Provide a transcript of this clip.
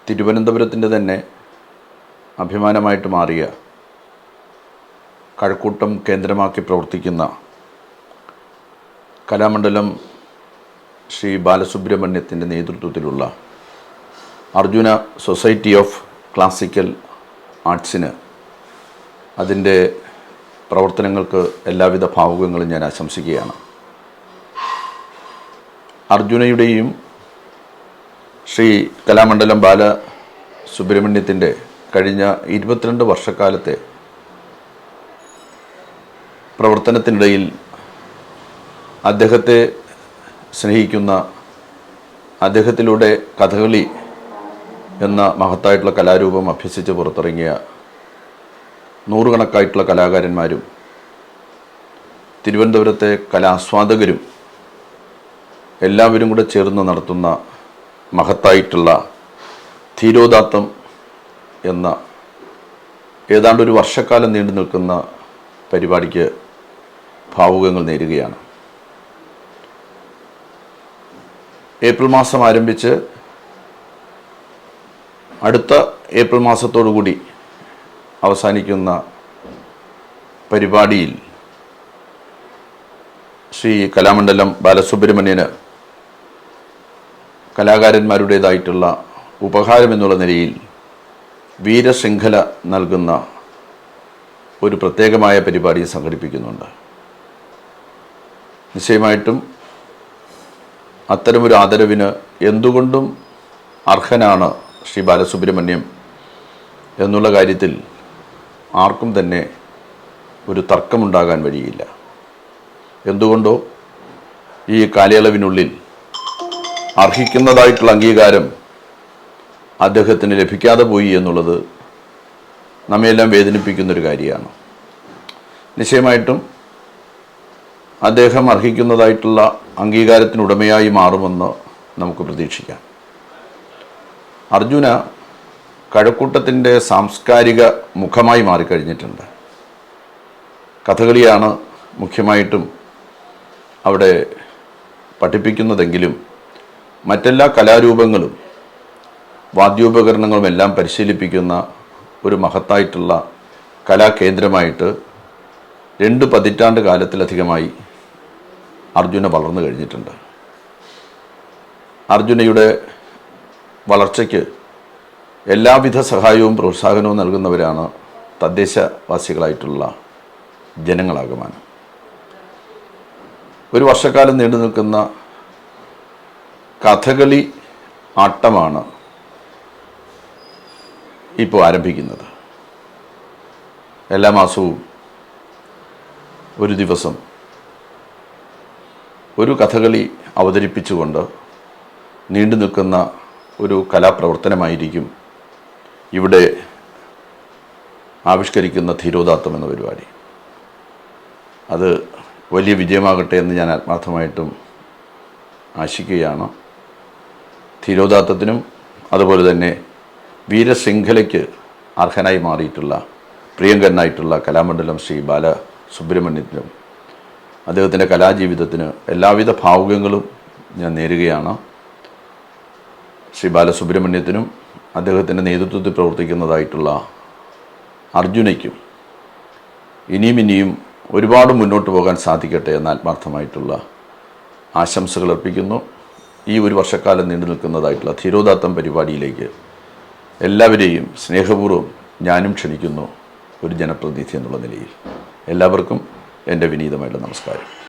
തിരുവനന്തപുരത്തിൻ്റെ തന്നെ അഭിമാനമായിട്ട് മാറിയ കഴക്കൂട്ടം കേന്ദ്രമാക്കി പ്രവർത്തിക്കുന്ന കലാമണ്ഡലം ശ്രീ ബാലസുബ്രഹ്മണ്യത്തിൻ്റെ നേതൃത്വത്തിലുള്ള അർജുന സൊസൈറ്റി ഓഫ് ക്ലാസിക്കൽ ആർട്സിന് അതിൻ്റെ പ്രവർത്തനങ്ങൾക്ക് എല്ലാവിധ ഭാവുകങ്ങളും ഞാൻ ആശംസിക്കുകയാണ്. അർജുനയുടെയും ശ്രീ കലാമണ്ഡലം ബാലസുബ്രഹ്മണ്യത്തിൻ്റെ കഴിഞ്ഞ 22 വർഷക്കാലത്തെ പ്രവർത്തനത്തിനിടയിൽ അദ്ദേഹത്തെ സ്നേഹിക്കുന്ന, അദ്ദേഹത്തിലൂടെ കഥകളി എന്ന മഹത്തായിട്ടുള്ള കലാരൂപം അഭ്യസിച്ച് പുറത്തിറങ്ങിയ നൂറുകണക്കായിട്ടുള്ള കലാകാരന്മാരും തിരുവനന്തപുരത്തെ കലാസ്വാദകരും എല്ലാവരും കൂടെ ചേർന്ന് നടത്തുന്ന മഹത്തായിട്ടുള്ള ധീരോദാത്തം എന്ന ഏതാണ്ട് ഒരു വർഷക്കാലം നീണ്ടു നിൽക്കുന്ന പരിപാടിക്ക് ഭാവുകങ്ങൾ നേരുകയാണ്. ഏപ്രിൽ മാസം ആരംഭിച്ച് അടുത്ത ഏപ്രിൽ മാസത്തോടുകൂടി അവസാനിക്കുന്ന പരിപാടിയിൽ ശ്രീ കലാമണ്ഡലം ബാലസുബ്രഹ്മണ്യന് കലാകാരന്മാരുടേതായിട്ടുള്ള ഉപഹാരം എന്നുള്ള നിലയിൽ വീരശൃംഖല നൽകുന്ന ഒരു പ്രത്യേകമായ പരിപാടി സംഘടിപ്പിക്കുന്നുണ്ട്. നിശ്ചയമായിട്ടും അത്തരമൊരു ആദരവിന് എന്തുകൊണ്ടും അർഹനാണ് ശ്രീ ബാലസുബ്രഹ്മണ്യം എന്നുള്ള കാര്യത്തിൽ ആർക്കും തന്നെ ഒരു തർക്കമുണ്ടാകാൻ വഴിയില്ല. എന്തുകൊണ്ടോ ഈ കാലയളവിനുള്ളിൽ അർഹിക്കുന്നതായിട്ടുള്ള അംഗീകാരം അദ്ദേഹത്തിന് ലഭിക്കാതെ പോയി എന്നുള്ളത് നമ്മയെല്ലാം വേദനിപ്പിക്കുന്നൊരു കാര്യമാണ്. നിശ്ചയമായിട്ടും അദ്ദേഹം അർഹിക്കുന്നതായിട്ടുള്ള അംഗീകാരത്തിനുടമയായി മാറുമെന്ന് നമുക്ക് പ്രതീക്ഷിക്കാം. അർജുന കഴക്കൂട്ടത്തിൻ്റെ സാംസ്കാരിക മുഖമായി മാറിക്കഴിഞ്ഞിട്ടുണ്ട്. കഥകളിയാണ് മുഖ്യമായിട്ടും അവിടെ പഠിപ്പിക്കുന്നതെങ്കിലും മറ്റെല്ലാ കലാരൂപങ്ങളും വാദ്യോപകരണങ്ങളും എല്ലാം പരിശീലിപ്പിക്കുന്ന ഒരു മഹത്തായിട്ടുള്ള കലാകേന്ദ്രമായിട്ട് 2 പതിറ്റാണ്ട് കാലത്തിലധികമായി അർജുന വളർന്നു കഴിഞ്ഞിട്ടുണ്ട്. അർജുനയുടെ വളർച്ചയ്ക്ക് എല്ലാവിധ സഹായവും പ്രോത്സാഹനവും നൽകുന്നവരാണ് തദ്ദേശവാസികളായിട്ടുള്ള ജനങ്ങളാകമാനം. ഒരു വർഷക്കാലം നീണ്ടു നിൽക്കുന്ന കഥകളി ആട്ടമാണ് ഇപ്പോൾ ആരംഭിക്കുന്നത്. എല്ലാ മാസവും ഒരു ദിവസം ഒരു കഥകളി അവതരിപ്പിച്ചുകൊണ്ട് നീണ്ടു നിൽക്കുന്ന ഒരു കലാപ്രവർത്തനമായിരിക്കും ഇവിടെ ആവിഷ്കരിക്കുന്ന ധീരോദാത്തം എന്ന പരിപാടി. അത് വലിയ വിജയമാകട്ടെ എന്ന് ഞാൻ ആത്മാർത്ഥമായിട്ടും ആശിക്കുകയാണ്. ധീരോദാത്തത്തിനും അതുപോലെ തന്നെ വീരശൃംഖലയ്ക്ക് അർഹനായി മാറിയിട്ടുള്ള പ്രിയങ്കരനായിട്ടുള്ള കലാമണ്ഡലം ശ്രീ ബാലസുബ്രഹ്മണ്യത്തിനും അദ്ദേഹത്തിൻ്റെ കലാജീവിതത്തിന് എല്ലാവിധ ഭാവുകങ്ങളും ഞാൻ നേരുകയാണ്. ശ്രീ ബാലസുബ്രഹ്മണ്യത്തിനും അദ്ദേഹത്തിൻ്റെ നേതൃത്വത്തിൽ പ്രവർത്തിക്കുന്നതായിട്ടുള്ള അർജുനയ്ക്കും ഇനിയും ഒരുപാട് മുന്നോട്ട് പോകാൻ സാധിക്കട്ടെ എന്ന ആത്മാർത്ഥമായിട്ടുള്ള ആശംസകൾ അർപ്പിക്കുന്നു. ഈ ഒരു വർഷക്കാലം നീണ്ടു നിൽക്കുന്നതായിട്ടുള്ള ധീരോദാത്തം പരിപാടിയിലേക്ക് എല്ലാവരെയും സ്നേഹപൂർവ്വം ഞാനും ക്ഷണിക്കുന്നു, ഒരു ജനപ്രതിനിധി എന്നുള്ള നിലയിൽ. എല്ലാവർക്കും എൻ്റെ വിനീതമായിട്ടുള്ള നമസ്കാരം.